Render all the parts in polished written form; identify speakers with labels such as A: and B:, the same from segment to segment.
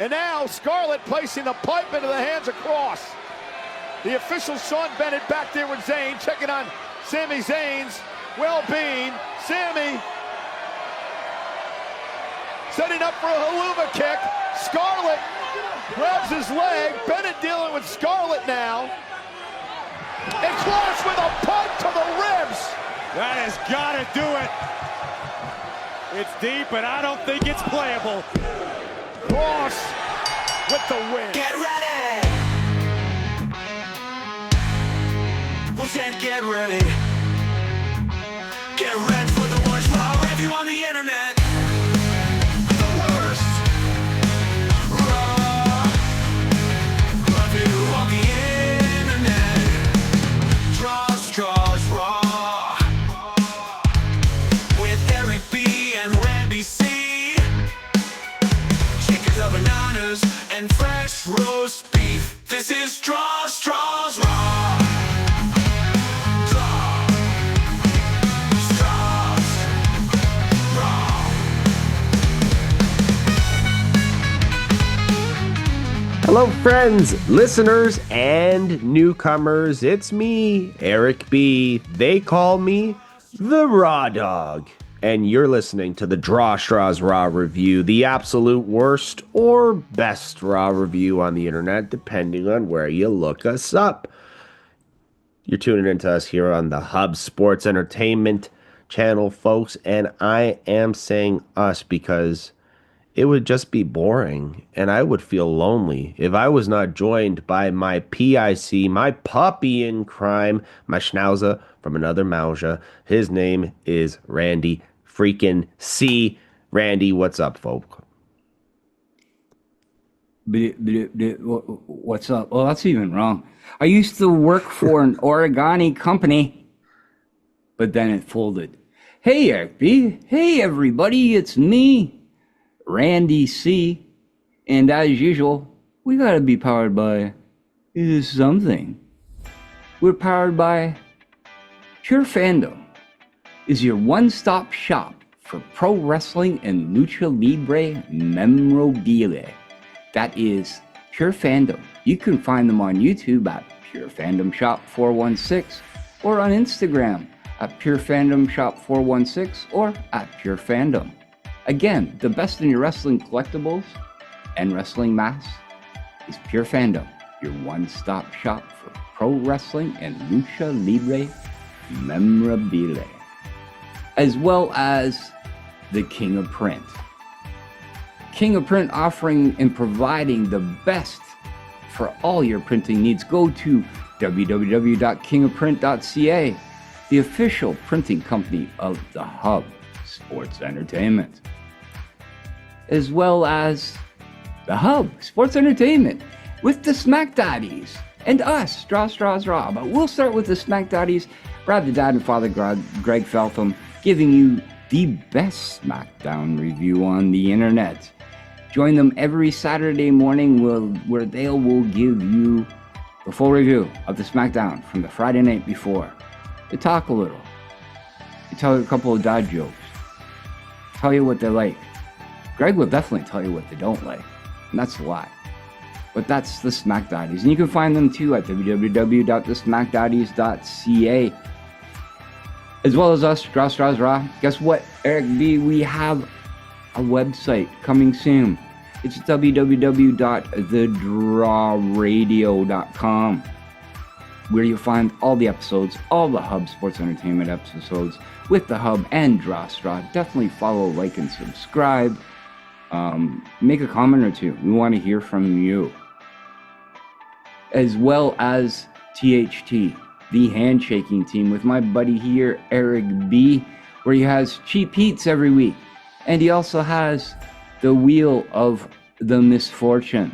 A: And now Scarlett placing the pipe into the hands of Kross. The official Sean Bennett back there with Zayn, checking on Sami Zayn's well-being. Sami setting up for a haluva kick. Scarlett grabs his leg. Bennett dealing with Scarlett now. And Kross with a punt to the ribs.
B: That has got to do it. It's deep, but I don't think it's playable.
A: Kross with the win.
C: Get ready. Get ready. Get ready for the worst raw review on the internet. The worst raw review on the internet. STRAWS Raw with Eric B and Randy C. Chickens of bananas and fresh roast beef. This is STRAWS Raw.
D: Hello friends, listeners, and newcomers. It's me, Eric B. They call me the Raw Dog. And you're listening to the STRAWS Raw review, the absolute worst or best Raw review on the internet, depending on where you look us up. You're tuning into us here on the Hub Sports Entertainment channel, folks, and I am saying us because it would just be boring, and I would feel lonely if I was not joined by my PIC, my puppy in crime, my schnauzer from another Mauser. His name is Randy freaking C. Randy, what's up, folk?
E: What's up? Oh, that's even wrong. I used to work for an origami company, but then it folded. Hey, Eric B. Hey, everybody, it's me, Randy C. And as usual, we gotta be powered by something. We're powered by Pure Fandom. Is your one-stop shop for pro wrestling and lucha libre memorabilia. That is Pure Fandom. You can find them on YouTube at Pure Fandom Shop 416 or on Instagram at Pure Fandom Shop 416 or at Pure Fandom. Again, the best in your wrestling collectibles and wrestling masks is Pure Fandom, your one-stop shop for pro wrestling and lucha libre memorabilia, as well as the King of Print. King of Print offering and providing the best for all your printing needs. Go to www.kingofprint.ca, the official printing company of the Hub Sports Entertainment, as well as the Hub Sports Entertainment with the Smack Daddies and us, STRAWS Raw. But we'll start with the Smack Daddies. Brad the Dad and Father Greg Feltham giving you the best SmackDown review on the internet. Join them every Saturday morning where they will give you the full review of the SmackDown from the Friday night before. They talk a little. They tell you a couple of dad jokes. Tell you what they like. Greg will definitely tell you what they don't like. And that's a lie. But that's the Smack Daddies. And you can find them too at www.thesmackdaddies.ca. As well as us, STRAWS Raw. Guess what, Eric B? We have a website coming soon. It's www.thedrawradio.com, where you'll find all the episodes, all the Hub Sports Entertainment episodes with the Hub and STRAWS. Definitely follow, like, and subscribe. Make a comment or two. We want to hear from you. As well as THT, the handshaking team, with my buddy here, Eric B, where he has cheap heats every week. And he also has the Wheel of the Misfortune.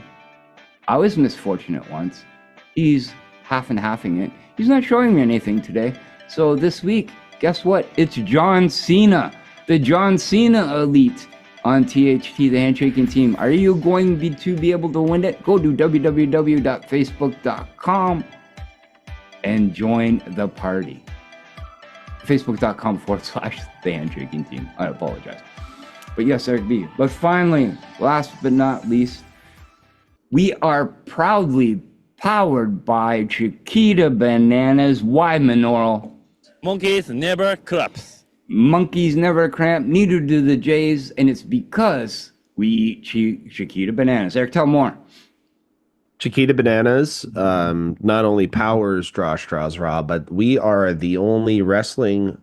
E: I was misfortunate once. He's half and halving it. He's not showing me anything today. So this week, guess what? It's John Cena, the John Cena Elite on THT, the handshaking team. Are you going to be able to win it? Go to www.facebook.com and join the party. Facebook.com/the handshaking team. I apologize. But yes, Eric B. But finally, last but not least, We are proudly powered by Chiquita Bananas. Why, Minoral?
F: Monkeys never collapse.
E: Monkeys never cramp, neither do the Jays, and it's because we eat Chiquita Bananas. Eric, tell more.
D: Chiquita Bananas not only powers STRAWS Raw, but we are the only wrestling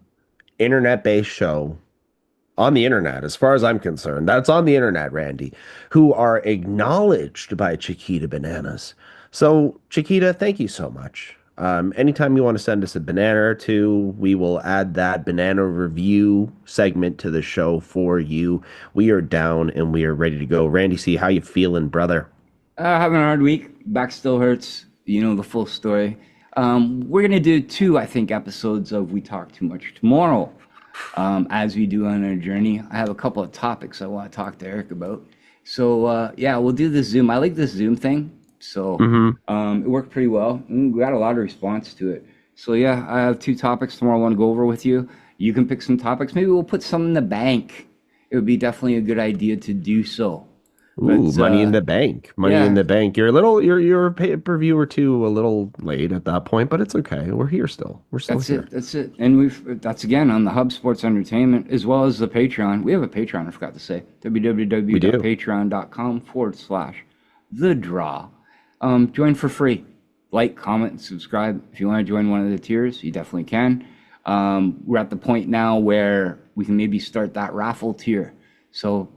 D: internet-based show on the internet, as far as I'm concerned. That's on the internet, Randy, who are acknowledged by Chiquita Bananas. So, Chiquita, thank you so much. Anytime you want to send us a banana or two, we will add that banana review segment to the show for you. We are down and we are ready to go. Randy C., how you feeling, brother?
E: Having a hard week. Back still hurts. You know the full story. We're going to do 2, I think, episodes of We Talk Too Much tomorrow. As we do on our journey. I have a couple of topics I want to talk to Eric about. So, yeah, we'll do the Zoom. I like this Zoom thing. So it worked pretty well. We got a lot of response to it. So, yeah, I have 2 topics tomorrow I want to go over with you. You can pick some topics. Maybe we'll put some in the bank. It would be definitely a good idea to do so.
D: Ooh,
E: But,
D: money in the bank. Money
E: yeah.
D: in the bank. You're a pay-per-view or two a little late at that point, but it's okay. We're here still. We're still here.
E: That's it. And that's again on the Hub Sports Entertainment as well as the Patreon. We have a Patreon, I forgot to say. www.patreon.com/The Draw. Join for free. Like, comment, and subscribe. If you want to join one of the tiers, you definitely can. We're at the point now where we can maybe start that raffle tier. So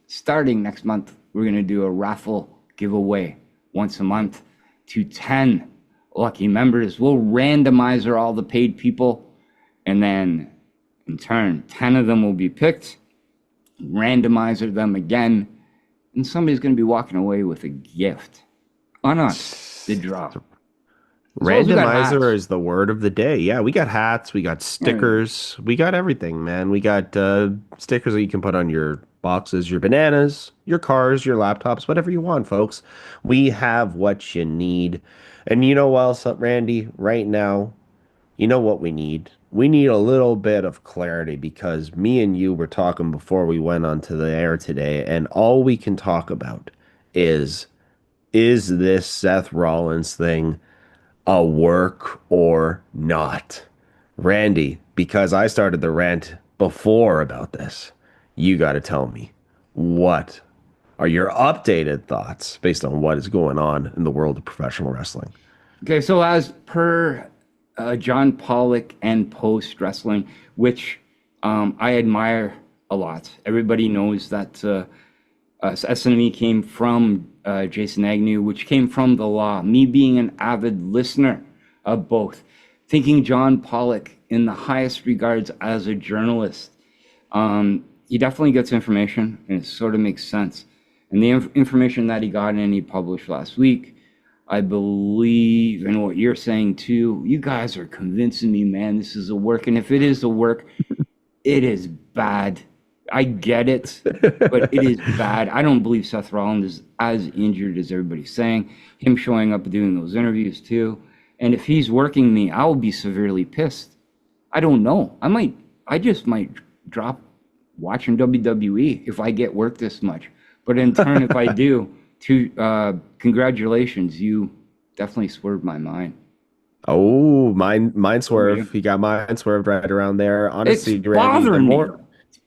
E: starting next month, we're going to do a raffle giveaway once a month to 10 lucky members. We'll randomize all the paid people, and then in turn, 10 of them will be picked, randomizer them again, and somebody's going to be walking away with a gift on us, the draw.
D: Randomizer is the word of the day. Yeah, we got hats, we got stickers, we got everything, man. We got stickers that you can put on your boxes, your bananas, your cars, your laptops, whatever you want, folks. We have what you need. And you know what else, Randy? Right now, you know what we need? We need a little bit of clarity, because me and you were talking before we went onto the air today, and all we can talk about is this Seth Rollins thing a work or not? Randy, because I started the rant before about this, you got to tell me, what are your updated thoughts based on what is going on in the world of professional wrestling?
E: Okay, so as per John Pollock and Post Wrestling, which I admire a lot. Everybody knows that SNME came from Jason Agnew, which came from the law. Me being an avid listener of both, thinking John Pollock in the highest regards as a journalist. He definitely gets information, and it sort of makes sense. And the information that he got and he published last week, I believe in what you're saying too. You guys are convincing me, man, this is a work. And if it is a work, it is bad. I get it, but it is bad. I don't believe Seth Rollins is as injured as everybody's saying. Him showing up and doing those interviews too. And if he's working me, I will be severely pissed. I don't know. I just might drop watching WWE if I get worked this much. But in turn, if I do, congratulations, you definitely swerved my mind.
D: Oh, mine swerved. He got mine swerved right around there. Honestly,
E: It's bothering me.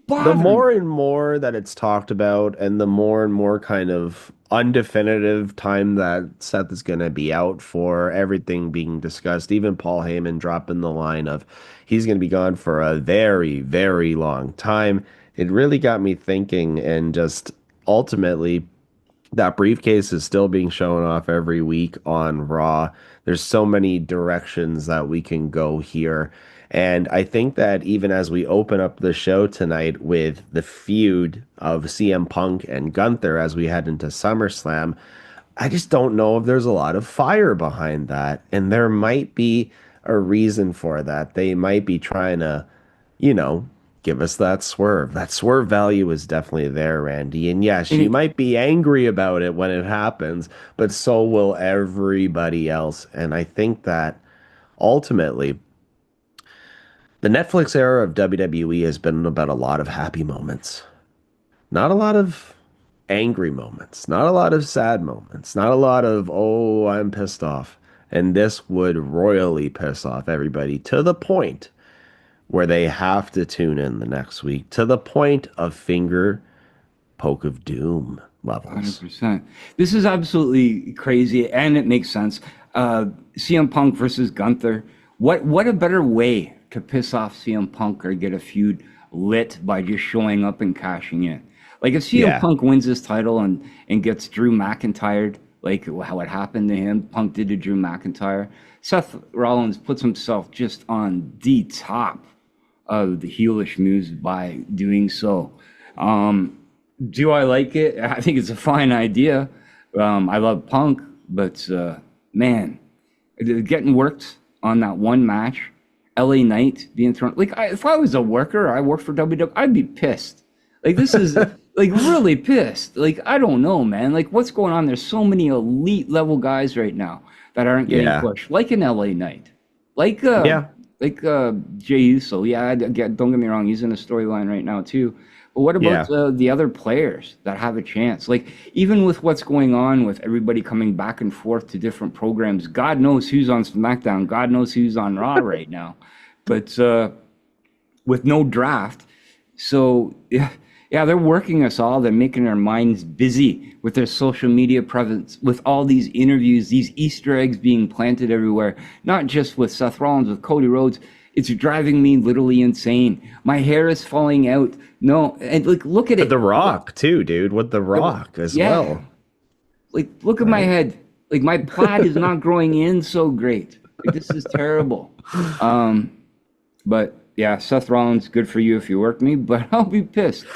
D: The more and more that it's talked about, and the more and more kind of undefinitive time that Seth is going to be out for, everything being discussed, even Paul Heyman dropping the line of he's going to be gone for a very, very long time. It really got me thinking, and just ultimately, that briefcase is still being shown off every week on Raw. There's so many directions that we can go here. And I think that even as we open up the show tonight with the feud of CM Punk and Gunther as we head into SummerSlam, I just don't know if there's a lot of fire behind that. And there might be a reason for that. They might be trying to, give us that swerve. That swerve value is definitely there, Randy. And yes, you might be angry about it when it happens, but so will everybody else. And I think that ultimately, the Netflix era of WWE has been about a lot of happy moments. Not a lot of angry moments, not a lot of sad moments, not a lot of, oh, I'm pissed off. And this would royally piss off everybody to the point where they have to tune in the next week, to the point of finger poke of doom levels.
E: 100%. This is absolutely crazy, and it makes sense. CM Punk versus Gunther. What a better way to piss off CM Punk or get a feud lit by just showing up and cashing in. Like if CM Punk wins this title and gets Drew McIntyre, like how it happened to him, Punk did to Drew McIntyre. Seth Rollins puts himself just on the top of the heelish moves by doing so. Do I like it? I think it's a fine idea. I love Punk, but man, getting worked on that one match, LA Knight being thrown. Like if I was a worker, I worked for WWE, I'd be pissed. Like this is like really pissed. Like I don't know, man. Like what's going on? There's so many elite level guys right now that aren't getting pushed, like an LA Knight, like Jey Uso. Yeah, don't get me wrong, he's in a storyline right now too. But what about the other players that have a chance? Like, even with what's going on with everybody coming back and forth to different programs, God knows who's on SmackDown, God knows who's on Raw right now. But with no draft, so yeah, they're working us all. They're making our minds busy with their social media presence, with all these interviews, these Easter eggs being planted everywhere, not just with Seth Rollins, with Cody Rhodes. It's driving me literally insane. My hair is falling out. No, and look at it.
D: With The Rock too, dude. With The Rock as well.
E: Like, look at my head. Like my plaid is not growing in so great. Like, this is terrible. But yeah, Seth Rollins, good for you if you work me, but I'll be pissed.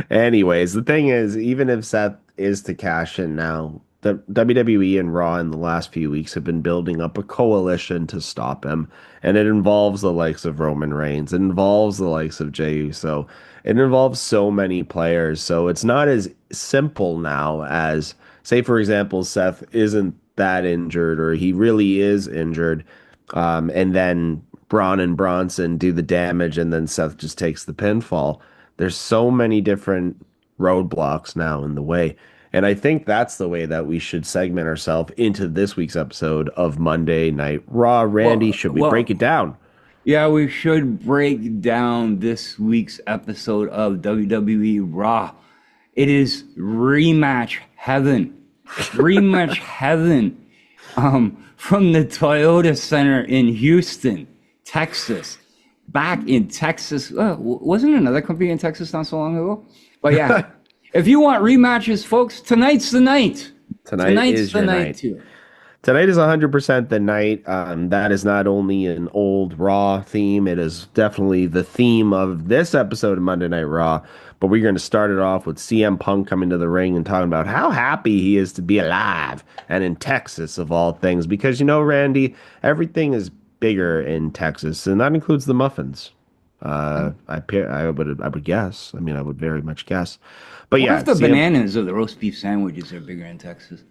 D: Anyways, the thing is, even if Seth is to cash in now, the WWE and Raw in the last few weeks have been building up a coalition to stop him, and it involves the likes of Roman Reigns, it involves the likes of Jey Uso, it involves so many players, so it's not as simple now as, say for example, Seth isn't that injured, or he really is injured, and then Braun and Bronson do the damage, and then Seth just takes the pinfall. There's so many different roadblocks now in the way. And I think that's the way that we should segment ourselves into this week's episode of Monday Night Raw. Randy, should we break it down?
E: Yeah, we should break down this week's episode of WWE Raw. It is rematch heaven. Rematch heaven. From the Toyota Center in Houston, Texas. Back in Texas. Wasn't another company in Texas not so long ago? But yeah. If you want rematches, folks, tonight's the night. Tonight's the night too.
D: Tonight is 100% the night. That is not only an old Raw theme, it is definitely the theme of this episode of Monday Night Raw. But we're going to start it off with CM Punk coming to the ring and talking about how happy he is to be alive and in Texas of all things. Because, you know, Randy, everything is bigger in Texas, and that includes the muffins. I would guess. I mean, I would very much guess. But
E: what if the bananas or the roast beef sandwiches are bigger in Texas?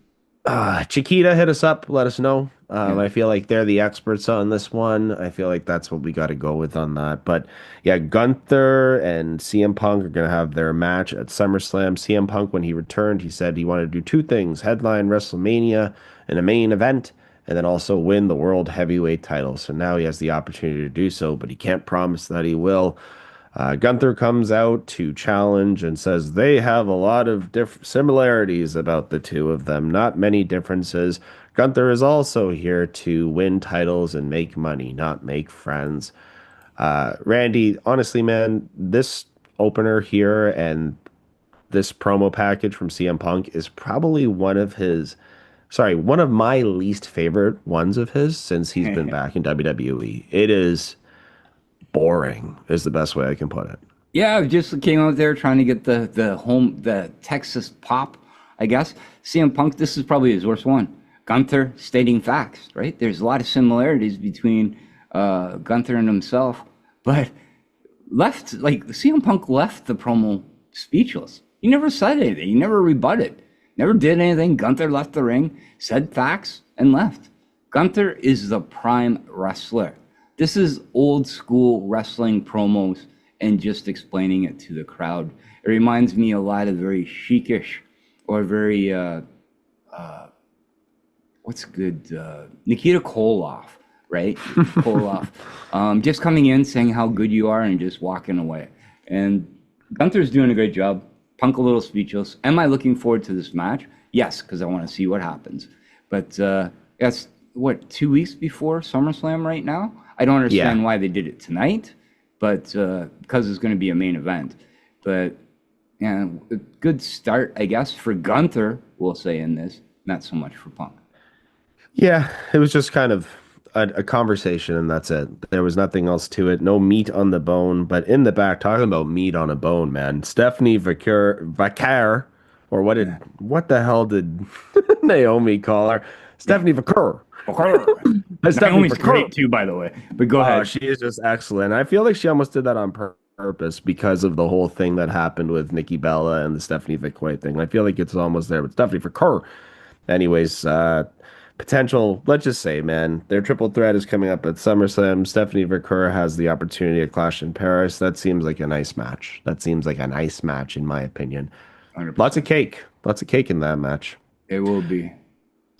D: Chiquita, hit us up. Let us know. I feel like they're the experts on this one. I feel like that's what we got to go with on that. But yeah, Gunther and CM Punk are going to have their match at SummerSlam. CM Punk, when he returned, he said he wanted to do two things: headline WrestleMania and a main event, and then also win the World Heavyweight title. So now he has the opportunity to do so, but he can't promise that he will. Gunther comes out to challenge and says they have a lot of similarities about the two of them, not many differences. Gunther is also here to win titles and make money, not make friends. Randy, honestly, man, this opener here and this promo package from CM Punk is probably one of my least favorite ones of his since he's been back in WWE. It is boring is the best way I can put it.
E: Yeah, I just came out there trying to get the Texas pop, I guess. CM Punk, this is probably his worst one. Gunther stating facts, right? There's a lot of similarities between Gunther and himself, but CM Punk left the promo speechless. He never said anything. He never rebutted. Never did anything. Gunther left the ring, said facts, and left. Gunther is the prime wrestler. This is old school wrestling promos and just explaining it to the crowd. It reminds me a lot of very chic-ish or very, what's good? Nikita Koloff, right? Koloff. Just coming in, saying how good you are, and just walking away. And Gunther's doing a great job. Punk a little speechless. Am I looking forward to this match? Yes, because I want to see what happens. But that's, 2 weeks before SummerSlam right now? I don't understand why they did it tonight, but because it's going to be a main event. But yeah, a good start, I guess, for Gunther, we'll say in this. Not so much for Punk.
D: Yeah, it was just kind of a conversation, and that's it. There was nothing else to it. No meat on the bone. But in the back, talking about meat on a bone, man. Stephanie Vaquer, or what the hell did Naomi call her? Stephanie Vaquer.
E: Naomi's great too, by the way. But go ahead.
D: She is just excellent. I feel like she almost did that on purpose because of the whole thing that happened with Nikki Bella and the Stephanie Vaquer thing. I feel like it's almost there with Stephanie Vaquer. Anyways, potential, let's just say, man, their triple threat is coming up at SummerSlam. Stephanie Vaquer has the opportunity to clash in Paris. That seems like a nice match. In my opinion.
E: 100%.
D: Lots of cake in that match.
E: It will be.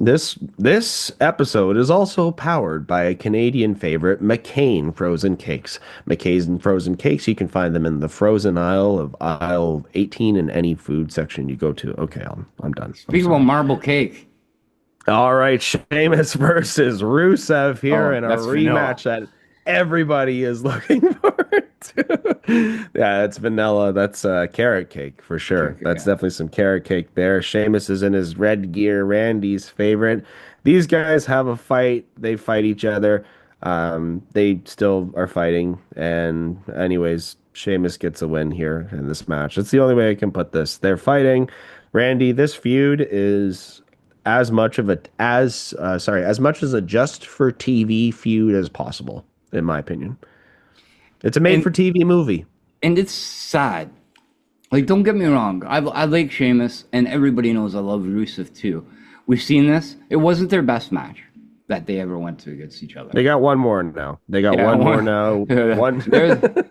D: This episode is also powered by a Canadian favorite, McCain Frozen Cakes. McCain Frozen Cakes, you can find them in the frozen aisle of aisle 18 in any food section you go to. Okay, I'm done.
E: Speaking about marble cake.
D: All right, Sheamus versus Rusev here in a rematch that everybody is looking forward to. Yeah, it's vanilla. That's carrot cake for sure. That's definitely some carrot cake there. Sheamus is in his red gear. Randy's favorite. These guys have a fight. They fight each other. They still are fighting. And anyways, Sheamus gets a win here in this match. That's the only way I can put this. They're fighting. Randy, this feud is as much as a just for TV feud as possible, in my opinion. It's a made-for-TV movie. And
E: it's sad. Like, don't get me wrong. I like Sheamus, and everybody knows I love Rusev, too. We've seen this. It wasn't their best match that they ever went to against each other.
D: They got one more now. One now.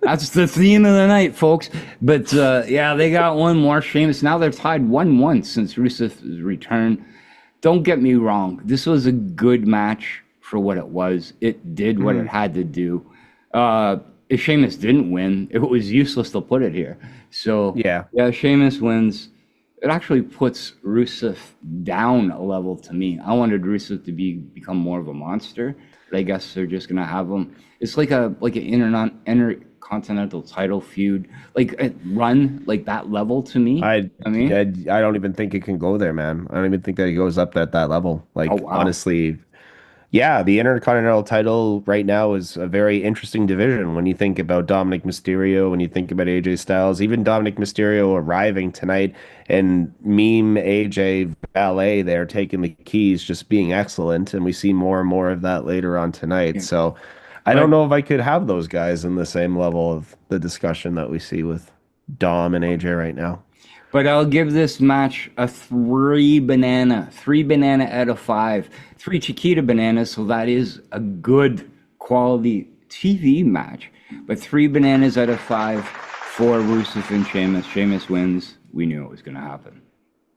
E: That's the theme of the night, folks. But, they got one more. Sheamus. Now they're tied 1-1 since Rusev's return. Don't get me wrong. This was a good match for what it was. It did what it had to do. If Sheamus didn't win, it was useless to put it here. So, yeah, Sheamus wins. It actually puts Rusev down a level to me. I wanted Rusev to become more of a monster, but I guess they're just going to have him. It's like an intercontinental title feud, like a run like that level to me. I
D: don't even think it can go there, man. I don't even think that it goes up at that level. Like, honestly. Yeah, the Intercontinental title right now is a very interesting division when you think about Dominic Mysterio, when you think about AJ Styles, even Dominic Mysterio arriving tonight and meme AJ Ballet there taking the keys, just being excellent. And we see more and more of that later on tonight. Yeah. So I don't know if I could have those guys in the same level of the discussion that we see with Dom and AJ right now.
E: But I'll give this match a 3 banana out of 5. 3 Chiquita bananas, so that is a good quality TV match. But 3 bananas out of 5 for Rusev and Sheamus. Sheamus wins. We knew it was going to happen.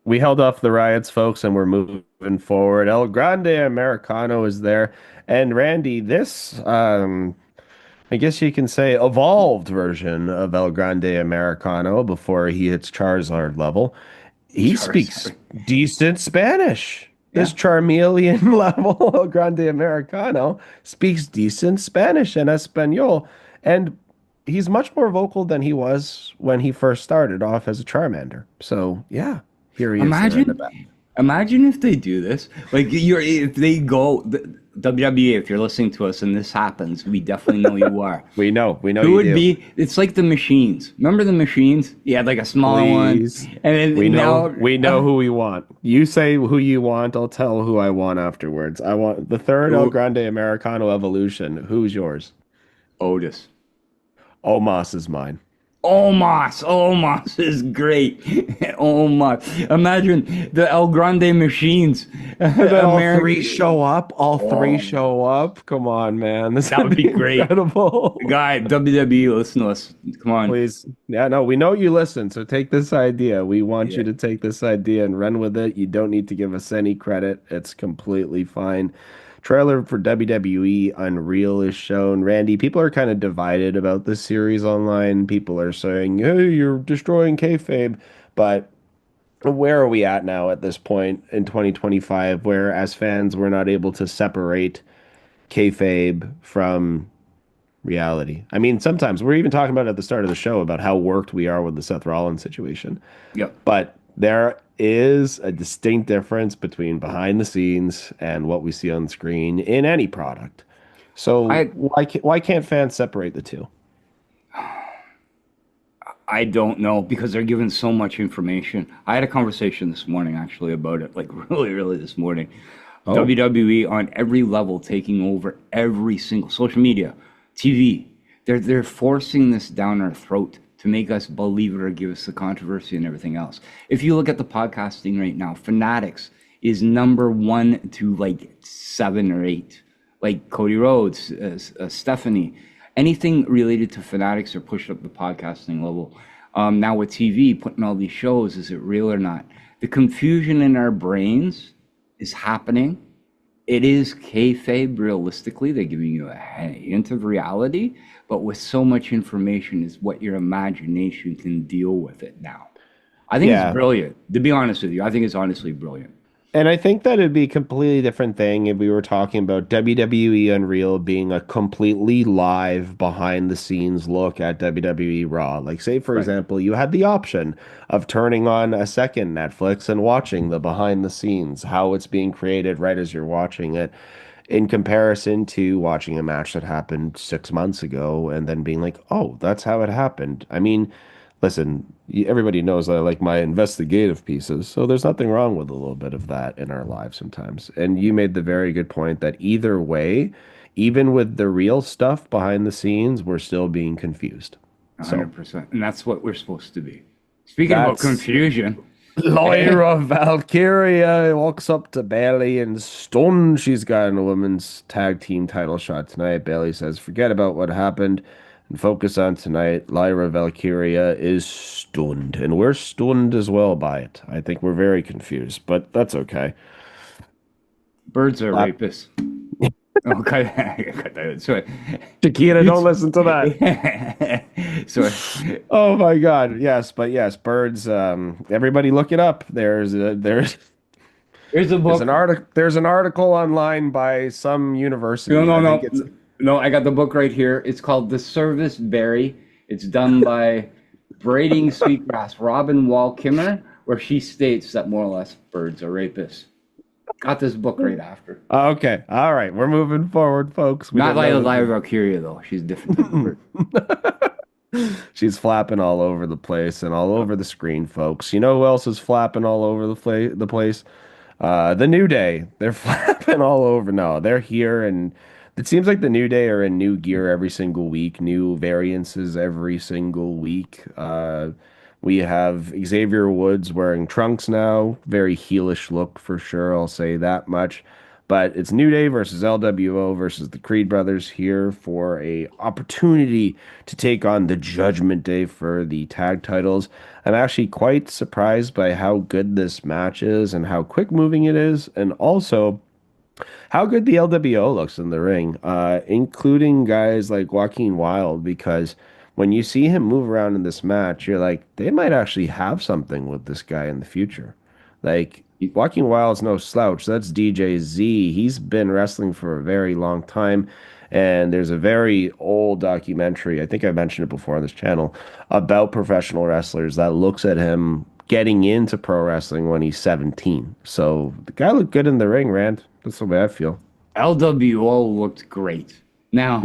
D: We held off the riots, folks, and we're moving forward. El Grande Americano is there. And Randy, this, I guess you can say, evolved version of El Grande Americano before he hits Charizard level. He speaks decent Spanish. Yeah. This Charmeleon level El Grande Americano speaks decent Spanish and Espanol. And he's much more vocal than he was when he first started off as a Charmander. So, yeah, here he is.
E: Imagine if they do this. Like, if they go... WWE, if you're listening to us and this happens, we definitely know you are.
D: we know
E: who would be. It's like the Machines. Remember the Machines? You had like a smaller one, and then
D: we know who we want. You say who you want, I'll tell who I want afterwards. I want the third El Grande Americano evolution. Who's yours?
E: Otis.
D: Omos is mine.
E: Omos is great. Omos. Imagine the El Grande machines.
D: And then all three show up. Come on, man.
E: That would be great.
D: Incredible.
E: Guy, WWE, listen to us. Come on.
D: Please. Yeah, no, we know you listen, so take this idea. We want you to take this idea and run with it. You don't need to give us any credit. It's completely fine. Trailer for WWE Unreal is shown. Randy, people are kind of divided about this series online. People are saying, hey, you're destroying kayfabe. But where are we at now at this point in 2025 where, as fans, we're not able to separate kayfabe from reality? I mean, sometimes we're even talking about at the start of the show about how worked we are with the Seth Rollins situation.
E: Yep.
D: But there is a distinct difference between behind the scenes and what we see on screen in any product. So why can't fans separate the two?
E: I don't know, because they're given so much information. I had a conversation this morning actually about it, like really early this morning. WWE on every level taking over every single social media, TV. They're forcing this down our throat to make us believe it or give us the controversy and everything else. If you look at the podcasting right now, Fanatics is number 1 to like 7 or 8. Like Cody Rhodes, Stephanie, anything related to Fanatics are pushed up the podcasting level. Now with TV, putting all these shows, is it real or not? The confusion in our brains is happening. It is kayfabe, realistically. They're giving you a hint of reality, but with so much information is what your imagination can deal with it now. I think it's brilliant. To be honest with you, I think it's honestly brilliant.
D: And I think that it'd be a completely different thing if we were talking about WWE Unreal being a completely live, behind-the-scenes look at WWE Raw. Like, say, for example, you had the option of turning on a second Netflix and watching the behind-the-scenes, how it's being created right as you're watching it, in comparison to watching a match that happened 6 months ago and then being like, oh, that's how it happened. I mean, listen, everybody knows that I like my investigative pieces, so there's nothing wrong with a little bit of that in our lives sometimes. And you made the very good point that either way, even with the real stuff behind the scenes, we're still being confused.
E: 100%. And that's what we're supposed to be. Speaking about confusion,
D: Lyra Valkyria walks up to Bayley and stunned. She's gotten a women's tag team title shot tonight. Bayley says, forget about what happened and focus on tonight. Lyra Valkyria is stunned, and we're stunned as well by it. I think we're very confused, but that's okay.
E: Birds are rapists. Okay. Sorry.
D: Chiquita, don't listen to that.
E: Sorry.
D: Oh my God. Yes, but yes, birds. Everybody look it up. Here's a book. There's an article online by some university.
E: No, I got the book right here. It's called The Service Berry. It's done by Braiding Sweetgrass, Robin Wall Kimmer, where she states that more or less birds are rapists. Got this book right after.
D: Okay. All right. We're moving forward, folks.
E: Not like Lyra Valkyria, though. She's different type of bird.
D: She's flapping all over the place and all over the screen, folks. You know who else is flapping all over the place? The New Day. They're flapping all over. No, they're here, and it seems like the New Day are in new gear every single week, new variances every single week. We have Xavier Woods wearing trunks now. Very heelish look for sure, I'll say that much. But it's New Day versus LWO versus the Creed brothers here for a opportunity to take on the Judgment Day for the tag titles. I'm actually quite surprised by how good this match is and how quick moving it is, and also how good the LWO looks in the ring, including guys like Joaquin Wilde, because when you see him move around in this match, you're like, they might actually have something with this guy in the future. Like, Joaquin Wilde's no slouch. That's DJ Z. He's been wrestling for a very long time, and there's a very old documentary, I think I mentioned it before on this channel, about professional wrestlers that looks at him getting into pro wrestling when he's 17. So the guy looked good in the ring, Rand. That's the way I feel.
E: LWO looked great. Now,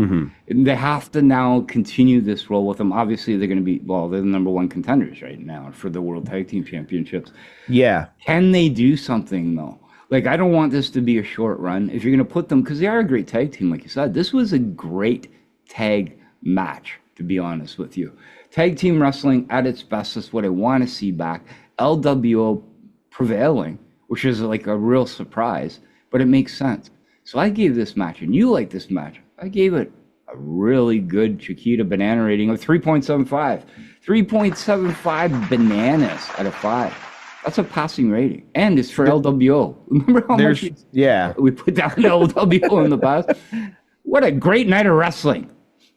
E: they have to now continue this role with them. Obviously, they're going to be, they're the number 1 contenders right now for the World Tag Team Championships.
D: Yeah.
E: Can they do something, though? Like, I don't want this to be a short run. If you're going to put them, because they are a great tag team, like you said, this was a great tag match, to be honest with you. Tag team wrestling at its best is what I want to see back. LWO prevailing, which is like a real surprise, but it makes sense. So I gave this match, and you like this match, I gave it a really good Chiquita banana rating of 3.75. 3.75 bananas out of 5. That's a passing rating. And it's for LWO. Remember how much we put down LWO in the past? What a great night of wrestling.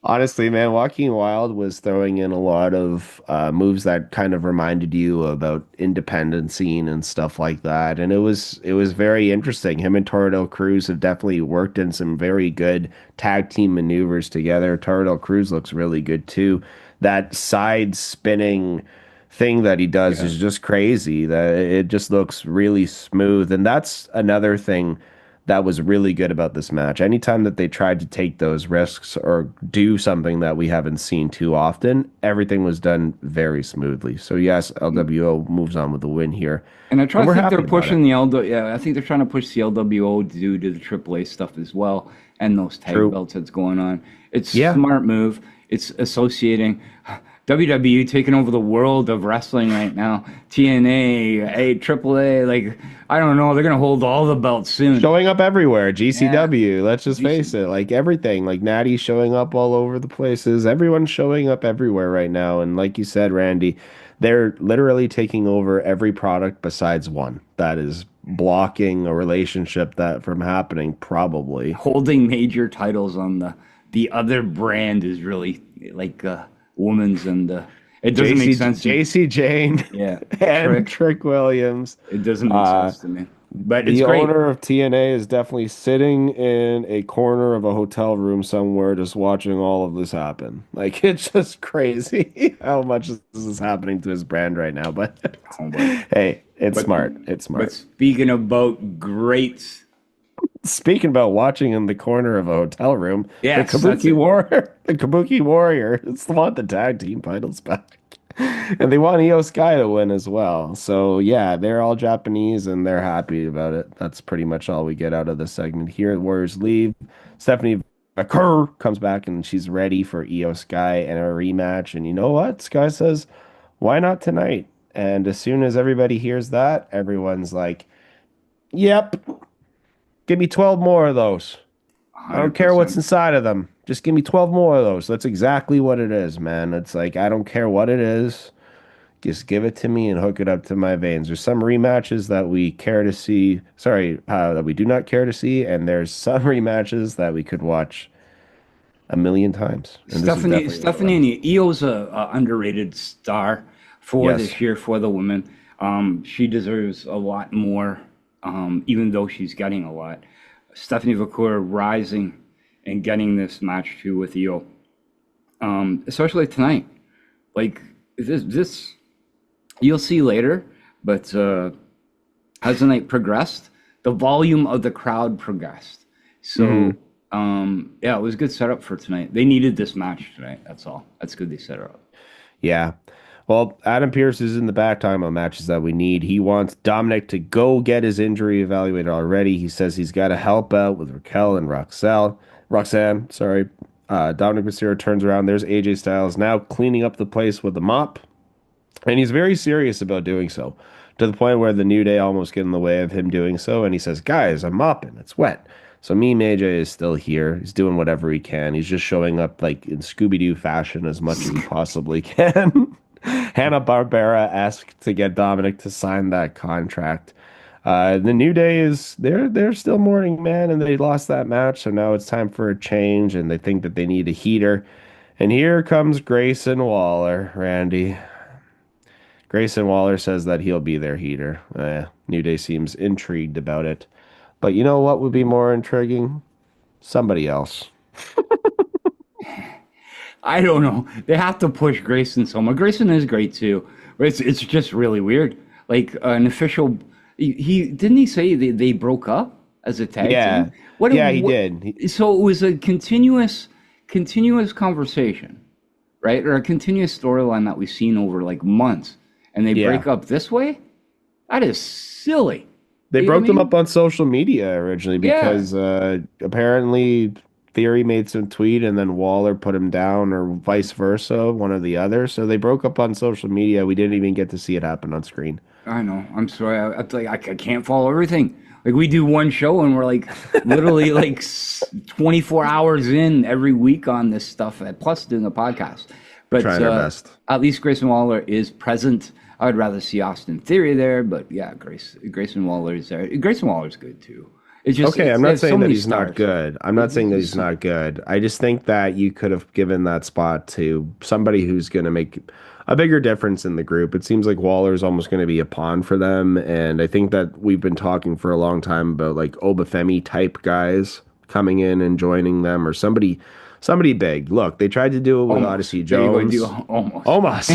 D: Honestly, man, Joaquin Wilde was throwing in a lot of moves that kind of reminded you about independent scene and stuff like that. And it was very interesting. Him and Toro Del Cruz have definitely worked in some very good tag team maneuvers together. Toro Del Cruz looks really good too. That side spinning thing that he does is just crazy. That it just looks really smooth. And that's another thing that was really good about this match. Anytime that they tried to take those risks or do something that we haven't seen too often, everything was done very smoothly. So yes, LWO moves on with the win here.
E: And I think they're pushing the I think they're trying to push the LWO due to the AAA stuff as well, and those tag belts that's going on. It's a smart move. It's associating WWE taking over the world of wrestling right now. TNA, AAA, like, I don't know. They're going to hold all the belts soon.
D: Showing up everywhere. GCW, let's just face it. Like, everything. Like, Natty's showing up all over the places. Everyone's showing up everywhere right now. And like you said, Randy, they're literally taking over every product besides one. That is blocking a relationship that from happening, probably.
E: Holding major titles on the other brand is really, like, women's, and it doesn't make sense.
D: JC Jane, and Trick Williams.
E: It doesn't make sense to me. But it's
D: the
E: great.
D: owner of TNA is definitely sitting in a corner of a hotel room somewhere, just watching all of this happen. Like, it's just crazy how much this is happening to his brand right now. But hey, it's smart. It's smart.
E: But speaking about greats.
D: Speaking about watching in the corner of a hotel room,
E: yes,
D: the Kabuki Warrior, it's the want the tag team titles back. And they want Iyo Sky to win as well. So yeah, they're all Japanese and they're happy about it. That's pretty much all we get out of this segment here. The Warriors leave. Stephanie Vaquer comes back and she's ready for Iyo Sky and a rematch. And you know what? Sky says, why not tonight? And as soon as everybody hears that, everyone's like, yep. Give me 12 more of those. 100%. I don't care what's inside of them. Just give me 12 more of those. That's exactly what it is, man. It's like, I don't care what it is. Just give it to me and hook it up to my veins. There's some rematches that we care to see. That we do not care to see. And there's some rematches that we could watch a million times. And
E: Stephanie and Io's a underrated star for this year for the women. She deserves a lot more. Even though she's getting a lot. Stephanie Vaquer rising and getting this match too with Iyo. Especially tonight. Like, this you'll see later, but as the night progressed, the volume of the crowd progressed. So, it was a good setup for tonight. They needed this match tonight, that's all. That's good they set it up.
D: Yeah. Well, Adam Pearce is in the back time on matches that we need. He wants Dominic to go get his injury evaluated already. He says he's got to help out with Raquel and Roxanne. Dominic Mysterio turns around. There's AJ Styles now cleaning up the place with a mop. And he's very serious about doing so, to the point where the New Day almost get in the way of him doing so. And he says, guys, I'm mopping. It's wet. So AJ is still here. He's doing whatever he can. He's just showing up like in Scooby-Doo fashion as much as he possibly can. Hanna-Barbera asked to get Dominic to sign that contract. The New Day they're still mourning, man, and they lost that match, so now it's time for a change, and they think that they need a heater. And here comes Grayson Waller, Randy. Grayson Waller says that he'll be their heater. New Day seems intrigued about it. But you know what would be more intriguing? Somebody else.
E: I don't know. They have to push Grayson so much. Grayson is great too. It's just really weird. Like an official, he didn't he say they broke up as a tag team? He did. So it was a continuous conversation, right? Or a continuous storyline that we've seen over like months, and they break up this way. That is silly.
D: They broke them up on social media originally because apparently Theory made some tweet and then Waller put him down, or vice versa, one or the other. So they broke up on social media. We didn't even get to see it happen on screen.
E: I know. I'm sorry. I can't follow everything. Like, we do one show and we're like literally like 24 hours in every week on this stuff, plus doing a podcast. But
D: trying our best.
E: At least Grayson Waller is present. I would rather see Austin Theory there, but yeah, Grayson Waller is there. Grayson Waller's good too. It's just
D: okay. I'm not saying
E: so
D: that he's
E: stars.
D: not good. I'm not saying that he's not good. I just think that you could have given that spot to somebody who's going to make a bigger difference in the group. It seems like Waller is almost going to be a pawn for them, and I think that we've been talking for a long time about like Obafemi type guys coming in and joining them, or somebody big. Look, they tried to do it with Odyssey Jones. Almost.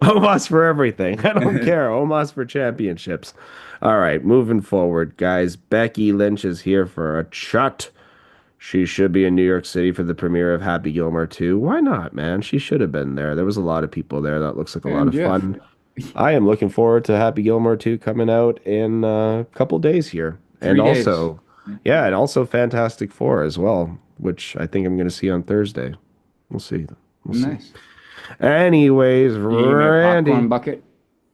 D: Almost for everything. I don't care. Almost for championships. All right, moving forward, guys. Becky Lynch is here for a chat. She should be in New York City for the premiere of Happy Gilmore 2. Why not, man? She should have been there. There was a lot of people there. That looks like a lot of fun. I am looking forward to Happy Gilmore 2 coming out in a couple days here. And also, and also Fantastic Four as well, which I think I'm going to see on Thursday. We'll see.
E: Nice.
D: Anyways, Randy.
E: Popcorn bucket.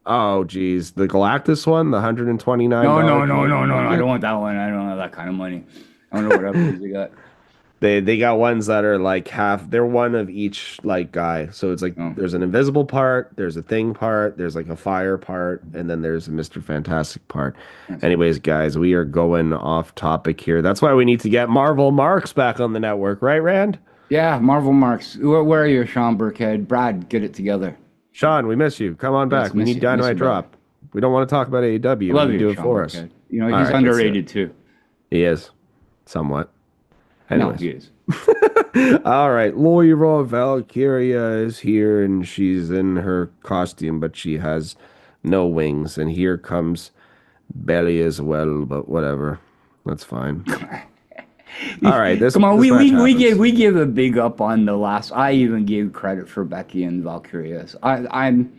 D: Oh, geez. The Galactus one, the $129.
E: No. I don't want that one. I don't have that kind of money. I don't know what else they got.
D: They got ones that are like half. They're one of each like guy. So it's like there's an invisible part, there's a thing part, there's like a fire part, and then there's a Mr. Fantastic part. Anyways, guys, we are going off topic here. That's why we need to get Marvel Marks back on the network, right, Rand?
E: Yeah, Marvel Marks. Where are you, Sean Burkhead? Brad, get it together.
D: Sean, we miss you. Come on back. We need Dynamite Drop. We don't want to talk about AEW.
E: Love you,
D: do it
E: Sean
D: for
E: Burkhead.
D: us.
E: You know, he's underrated too.
D: He is. Somewhat. Anyways.
E: No, he is.
D: All right. Moira Valkyria is here, and she's in her costume, but she has no wings. And here comes Bayley as well, but whatever. That's fine. All right.
E: Come on, we give a big up on the last. I even gave credit for Becky and Valkyria. I'm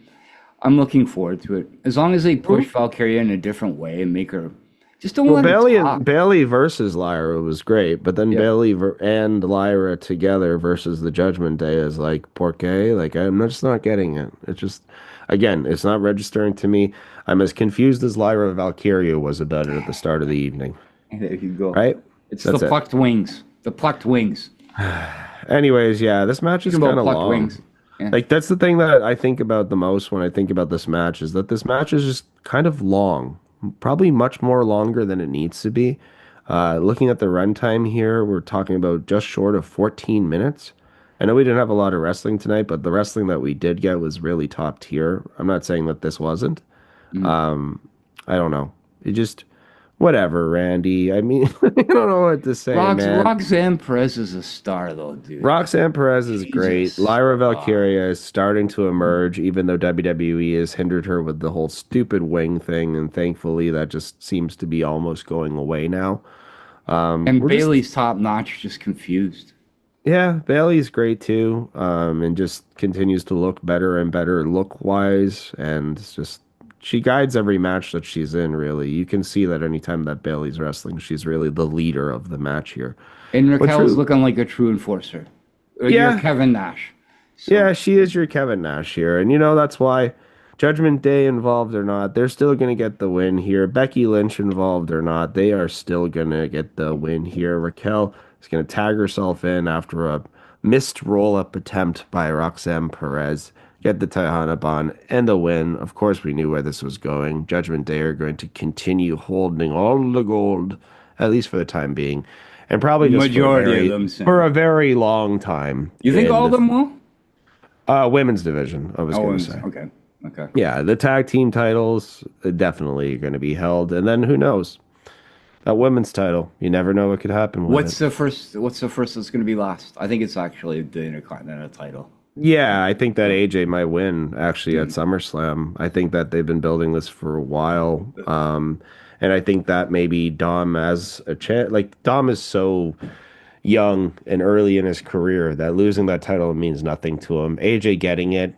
E: looking forward to it. As long as they push Valkyria in a different way and make her. Just don't let
D: Bayley versus Lyra was great, but then Bayley and Lyra together versus the Judgment Day is like, porque? Like, I'm just not getting it. It's just, again, it's not registering to me. I'm as confused as Lyra Valkyria was about it at the start of the evening.
E: There you go.
D: Right?
E: That's plucked wings. The plucked wings.
D: Anyways, yeah, this match is kind of long.
E: Wings. Yeah.
D: Like, that's the thing that I think about the most when I think about this match, is that this match is just kind of long. Probably much more longer than it needs to be. Looking at the runtime here, we're talking about just short of 14 minutes. I know we didn't have a lot of wrestling tonight, but the wrestling that we did get was really top tier. I'm not saying that this wasn't. I don't know. It just, whatever, Randy. I mean, I don't know what to say, man.
E: Roxanne Perez is a star, though, dude.
D: Roxanne Perez is great. Lyra Valkyria is starting to emerge, even though WWE has hindered her with the whole stupid wing thing, and thankfully that just seems to be almost going away now.
E: And Bayley's top notch, just confused.
D: Yeah, Bayley's great too, and just continues to look better and better look-wise, and it's just, she guides every match that she's in, really. You can see that anytime that Bayley's wrestling, she's really the leader of the match here.
E: And Raquel is looking like a true enforcer. You're Kevin Nash. So.
D: Yeah, she is your Kevin Nash here. And, that's why Judgment Day involved or not, they're still going to get the win here. Becky Lynch involved or not, they are still going to get the win here. Raquel is going to tag herself in after a missed roll-up attempt by Roxanne Perez. Get the Tejana Bond and the win. Of course, we knew where this was going. Judgment Day are going to continue holding all the gold, at least for the time being, and probably just
E: majority of them
D: for a very long time.
E: You think all of them will?
D: Women's division, I was going to say.
E: Okay.
D: Yeah, the tag team titles definitely going to be held, and then who knows? That women's title, you never know what could happen with
E: What's the first that's going to be last? I think it's actually the Intercontinental title.
D: Yeah, I think that AJ might win, actually, at SummerSlam. I think that they've been building this for a while. And I think that maybe Dom has a chance. Like, Dom is so young and early in his career that losing that title means nothing to him. AJ getting it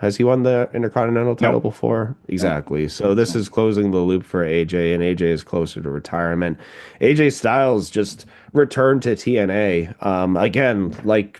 D: Has he won the Intercontinental title
E: Nope.
D: before? Exactly. So this is closing the loop for AJ, and AJ is closer to retirement. AJ Styles just returned to TNA. Again, like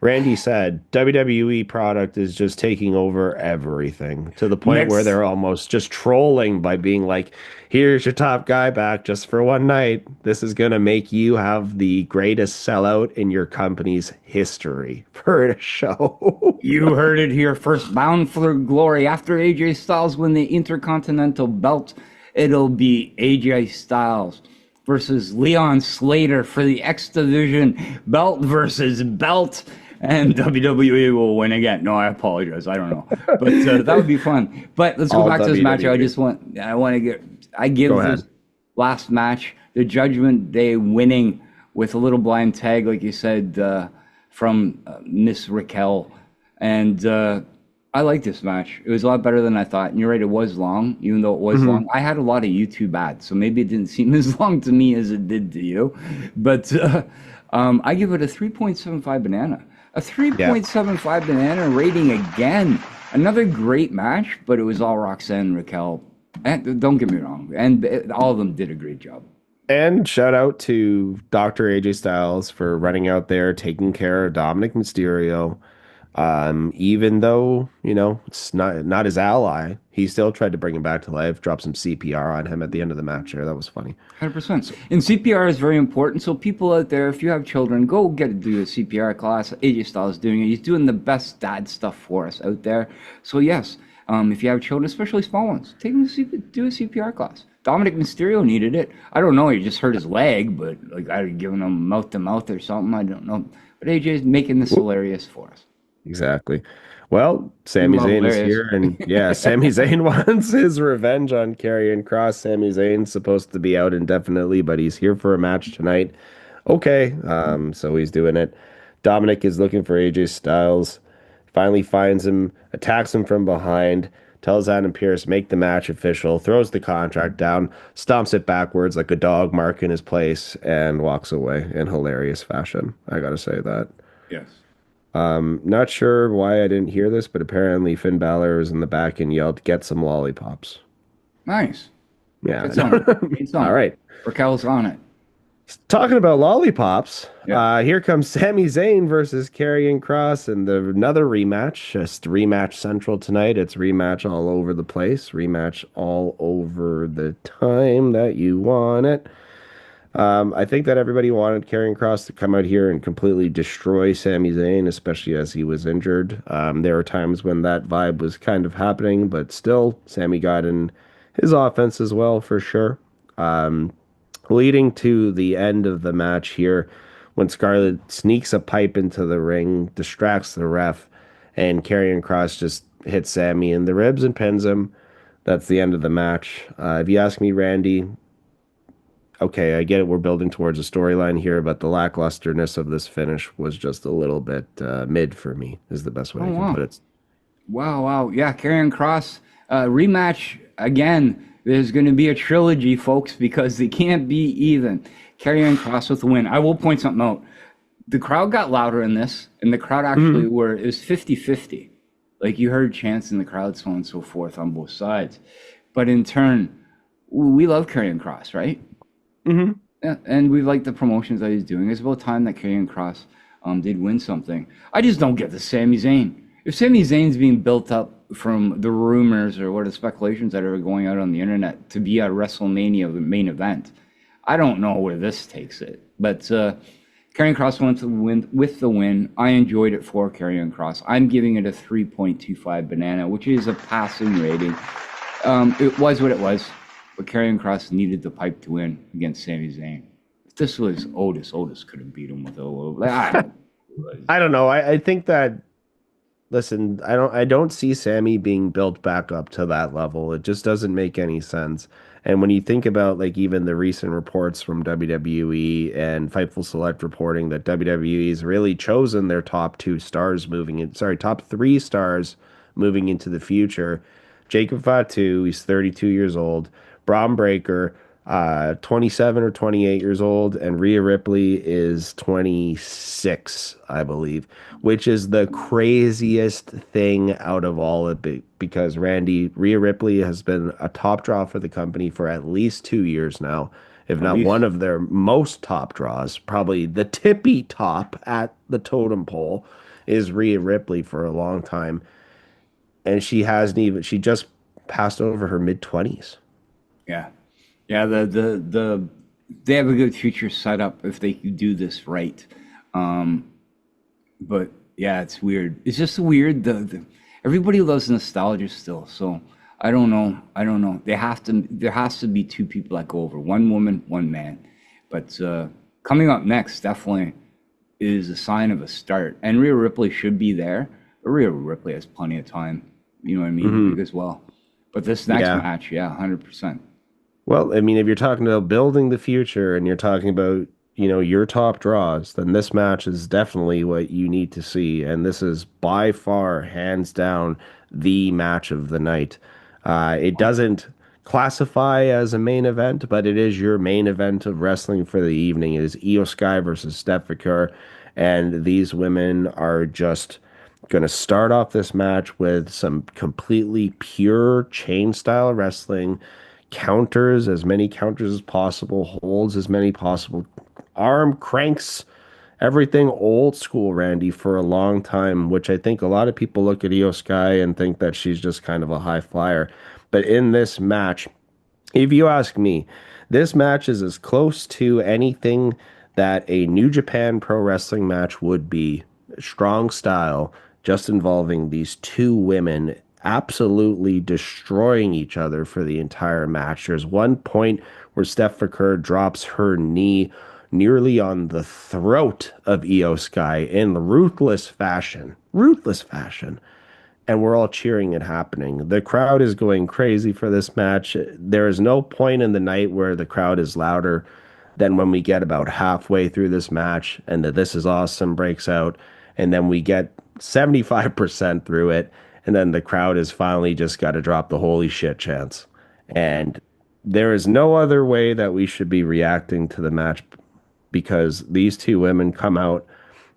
D: Randy said, WWE product is just taking over everything to the point where
E: Next,
D: they're almost just trolling by being like, here's your top guy back just for one night. This is going to make you have the greatest sellout in your company's history for a show.
E: you heard it here first. Bound for Glory. After AJ Styles win the Intercontinental belt, it'll be AJ Styles versus Leon Slater for the X Division belt versus belt. And WWE will win again. No, I apologize. I don't know, but that would be fun. But let's go
D: All
E: back to this match.
D: WWE.
E: I give
D: Go
E: this
D: ahead.
E: last match the Judgment Day winning with a little blind tag, like you said, from Miss Raquel. And I like this match. It was a lot better than I thought. And you're right, it was long, even though it was long. I had a lot of YouTube ads, so maybe it didn't seem as long to me as it did to you. But I give it a 3.75 banana. A 3.75 banana rating again. Another great match, but it was all Roxanne and Raquel. And don't get me wrong, and all of them did a great job.
D: And shout out to Dr. AJ Styles for running out there, taking care of Dominic Mysterio. Even though, it's not his ally, he still tried to bring him back to life, drop some CPR on him at the end of the match there. That was funny.
E: 100%. And CPR is very important. So people out there, if you have children, go do a CPR class. AJ Styles is doing it. He's doing the best dad stuff for us out there. So yes, if you have children, especially small ones, take them to do a CPR class. Dominic Mysterio needed it. I don't know. He just hurt his leg, but like I'd have given him mouth to mouth or something. I don't know. But AJ's making this hilarious for us.
D: Exactly. Well, Sami Zayn is here, and yeah, Sami Zayn wants his revenge on Karrion Kross. Sami Zayn's supposed to be out indefinitely, but he's here for a match tonight. Okay, so he's doing it. Dominic is looking for AJ Styles, finally finds him, attacks him from behind, tells Adam Pearce, make the match official, throws the contract down, stomps it backwards like a dog marking his place, and walks away in hilarious fashion. I gotta say that.
E: Yes.
D: Not sure why I didn't hear this, but apparently Finn Balor was in the back and yelled, "Get some lollipops."
E: Nice.
D: Yeah.
E: Good song. Great song.
D: All right.
E: Raquel's on it.
D: Talking about lollipops,
E: Yeah.
D: here comes Sami Zayn versus Karrion Kross and another rematch. Just rematch central tonight. It's rematch all over the place. Rematch all over the time that you want it. I think that everybody wanted Karrion Kross to come out here and completely destroy Sami Zayn, especially as he was injured. There were times when that vibe was kind of happening, but still, Sami got in his offense as well, for sure. Leading to the end of the match here, when Scarlett sneaks a pipe into the ring, distracts the ref, and Karrion Kross just hits Sami in the ribs and pins him. That's the end of the match. If you ask me, Randy, okay, I get it. We're building towards a storyline here, but the lacklusterness of this finish was just a little bit mid for me, is the best way I can put it.
E: Wow. Yeah, Karrion Kross, rematch again. There's going to be a trilogy, folks, because they can't be even. Karrion Kross with the win. I will point something out. The crowd got louder in this, and the crowd actually it was 50-50. Like, you heard chants in the crowd, so on and so forth on both sides. But in turn, we love Karrion Kross, right? Mm-hmm. Yeah, and we like the promotions that he's doing. It's about time that Karrion Kross did win something. I just don't get the Sami Zayn. If Sami Zayn's being built up from the rumors or what the speculations that are going out on the internet to be at WrestleMania, the main event, I don't know where this takes it. But Karrion Kross went to win with the win. I enjoyed it for Karrion Kross. I'm giving it a 3.25 banana, which is a passing rating. It was what it was. But Karrion Kross needed the pipe to win against Sami Zayn. If this was Otis could have beat him with a little.
D: I don't know. I think that. Listen, I don't see Sami being built back up to that level. It just doesn't make any sense. And when you think about like even the recent reports from WWE and Fightful Select reporting that WWE's really chosen their top 3 stars moving into the future. Jacob Fatu, he's 32 years old. Braun Breaker, 27 or 28 years old, and Rhea Ripley is 26, I believe, which is the craziest thing out of all of it, because Rhea Ripley has been a top draw for the company for at least 2 years now, if not one of their most top draws. Probably the tippy top at the totem pole is Rhea Ripley for a long time, and she just passed over her mid-20s.
E: Yeah. Yeah, they have a good future set up if they can do this right. But yeah, it's weird. It's just weird. Everybody loves nostalgia still, so I don't know. There has to be two people that go over. One woman, one man. But coming up next definitely is a sign of a start. And Rhea Ripley should be there. But Rhea Ripley has plenty of time. You know what I mean? As well. But this next match, 100%.
D: Well, I mean, if you're talking about building the future and you're talking about, your top draws, then this match is definitely what you need to see. And this is by far, hands down, the match of the night. It doesn't classify as a main event, but it is your main event of wrestling for the evening. It is Iyo Sky versus Steph Vaquer. And these women are just going to start off this match with some completely pure chain style wrestling. Counters, as many counters as possible, holds as many possible, arm cranks, everything old school Randy for a long time, which I think a lot of people look at Iyo Sky and think that she's just kind of a high flyer. But in this match, if you ask me, this match is as close to anything that a New Japan Pro Wrestling match would be, strong style, just involving these two women absolutely destroying each other for the entire match. There's one point where Steph Vaquer drops her knee nearly on the throat of Iyo Sky in ruthless fashion, and we're all cheering it happening. The crowd is going crazy for this match. There is no point in the night where the crowd is louder than when we get about halfway through this match and the "This is awesome" breaks out, and then we get 75% through it, and then the crowd has finally just got to drop the "holy shit" chants. And there is no other way that we should be reacting to the match, because these two women come out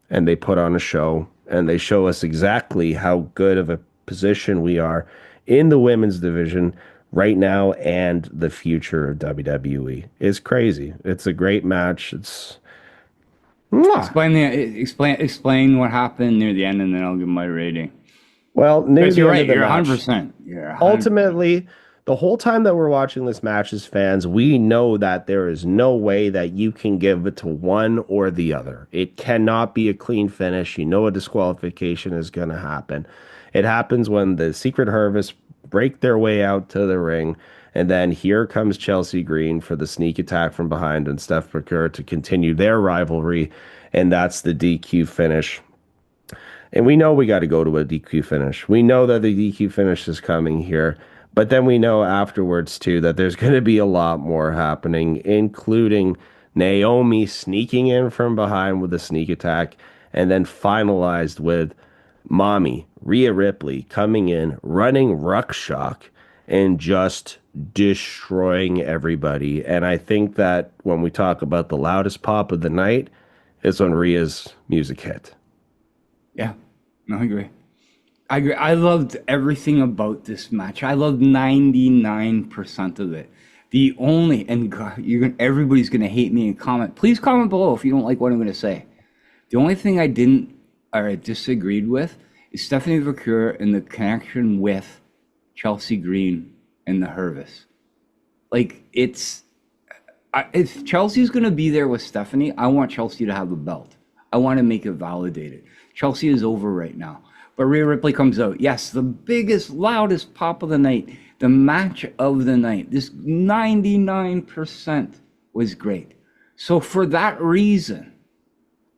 D: and they put on a show, and they show us exactly how good of a position we are in the women's division right now, and the future of WWE is crazy. It's a great match. It's
E: explain what happened near the end, and then I'll give my rating.
D: Well,
E: you're right. You're 100%.
D: Ultimately, the whole time that we're watching this match as fans, we know that there is no way that you can give it to one or the other. It cannot be a clean finish. You know a disqualification is going to happen. It happens when the Secret Harvest break their way out to the ring, and then here comes Chelsea Green for the sneak attack from behind and Steph Vaquer to continue their rivalry, and that's the DQ finish. And we know we got to go to a DQ finish. We know that the DQ finish is coming here. But then we know afterwards, too, that there's going to be a lot more happening, including Naomi sneaking in from behind with a sneak attack, and then finalized with Mommy, Rhea Ripley, coming in, running rucksack, and just destroying everybody. And I think that when we talk about the loudest pop of the night, it's when Rhea's music hit.
E: Yeah, no, I agree. I loved everything about this match. I loved 99% of it. The only, and God, everybody's gonna hate me and comment. Please comment below if you don't like what I'm gonna say. The only thing I disagreed with is Stephanie Vaquer and the connection with Chelsea Green and the Harvest. Like, if Chelsea's gonna be there with Stephanie, I want Chelsea to have a belt. I want to make it validated. Chelsea is over right now. But Rhea Ripley comes out. Yes, the biggest, loudest pop of the night. The match of the night. This 99% was great. So for that reason,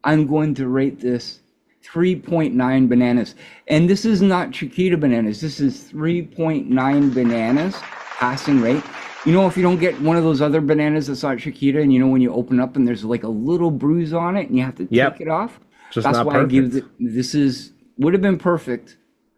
E: I'm going to rate this 3.9 bananas. And this is not Chiquita bananas. This is 3.9 bananas passing rate. You know, if you don't get one of those other bananas that's not Chiquita, and you know when you open up and there's like a little bruise on it and you have to take it off?
D: Just
E: that's
D: not
E: why
D: perfect.
E: would have been perfect,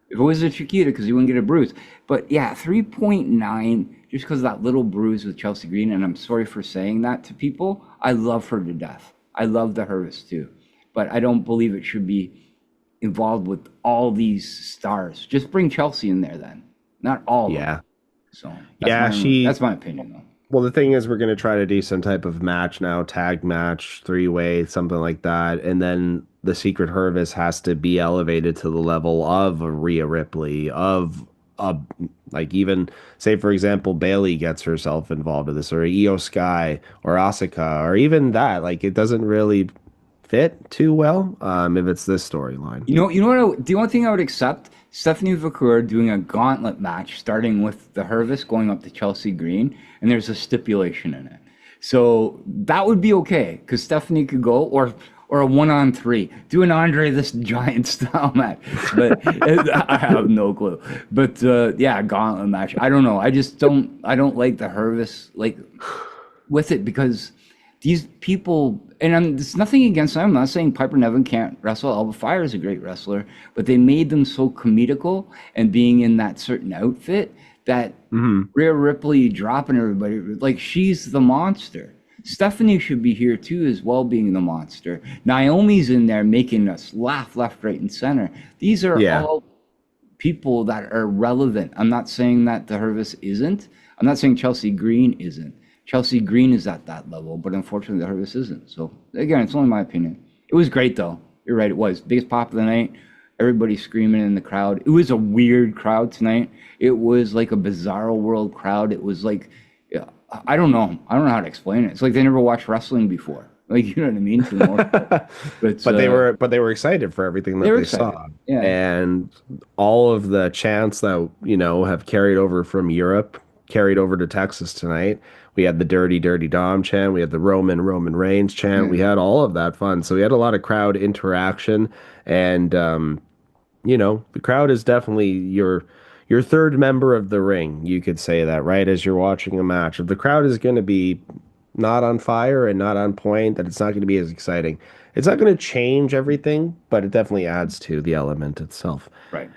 E: If it was a Chiquita, because he wouldn't get a bruise. But yeah, 3.9, just because of that little bruise with Chelsea Green, and I'm sorry for saying that to people. I love her to death. I love the Hervis too. But I don't believe it should be involved with all these stars. Just bring Chelsea in there then. Not all of them. So that's my opinion though.
D: Well, the thing is, we're going to try to do some type of match now, tag match, 3-way, something like that. And then the Secret Hervis has to be elevated to the level of a Rhea Ripley, like even, say, for example, Bayley gets herself involved with this, or Iyo Sky, or Asuka, or even that. Like, it doesn't really fit too well if it's this storyline.
E: You know what? The only thing I would accept, Stephanie Vaquer doing a gauntlet match, starting with the Hervis going up to Chelsea Green, and there's a stipulation in it. So that would be okay, because Stephanie could go, or a 1-on-3. Do an Andre the Giant style match. But I have no clue. But yeah, gauntlet match. I don't know. I don't like the Hervis like with it, because these people, and there's nothing against them. I'm not saying Piper Niven can't wrestle. Alba Fire is a great wrestler, but they made them so comedical and being in that certain outfit that Rhea Ripley dropping everybody, like she's the monster. Stephanie should be here too as well, being the monster. Naomi's in there making us laugh left, right, and center. These are all people that are relevant. I'm not saying that the Hervis isn't. I'm not saying Chelsea Green isn't. Chelsea Green is at that level, but unfortunately the Hervis isn't. So again, it's only my opinion. It was great though. You're right, it was. Biggest pop of the night. Everybody screaming in the crowd. It was a weird crowd tonight. It was like a bizarro world crowd. It was like, I don't know how to explain it. It's like they never watched wrestling before. Like, you know what I mean?
D: But they were excited for everything that they saw.
E: Yeah.
D: And all of the chants that, have carried over from Europe, carried over to Texas tonight. We had the Dirty Dom chant. We had the Roman Reigns chant. We had all of that fun. So we had a lot of crowd interaction. And, the crowd is definitely your third member of the ring. You could say that, right? As you're watching a match. If the crowd is going to be not on fire and not on point, that it's not going to be as exciting. It's not going to change everything, but it definitely adds to the element itself.
E: Right.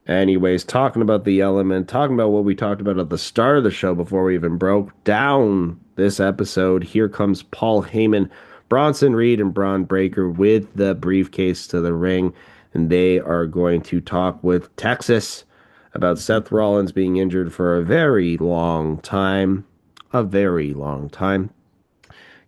D: Anyways, talking about the element, talking about what we talked about at the start of the show before we even broke down this episode, here comes Paul Heyman, Bronson Reed, and Braun Breaker with the briefcase to the ring, and they are going to talk with Texas about Seth Rollins being injured for a very long time.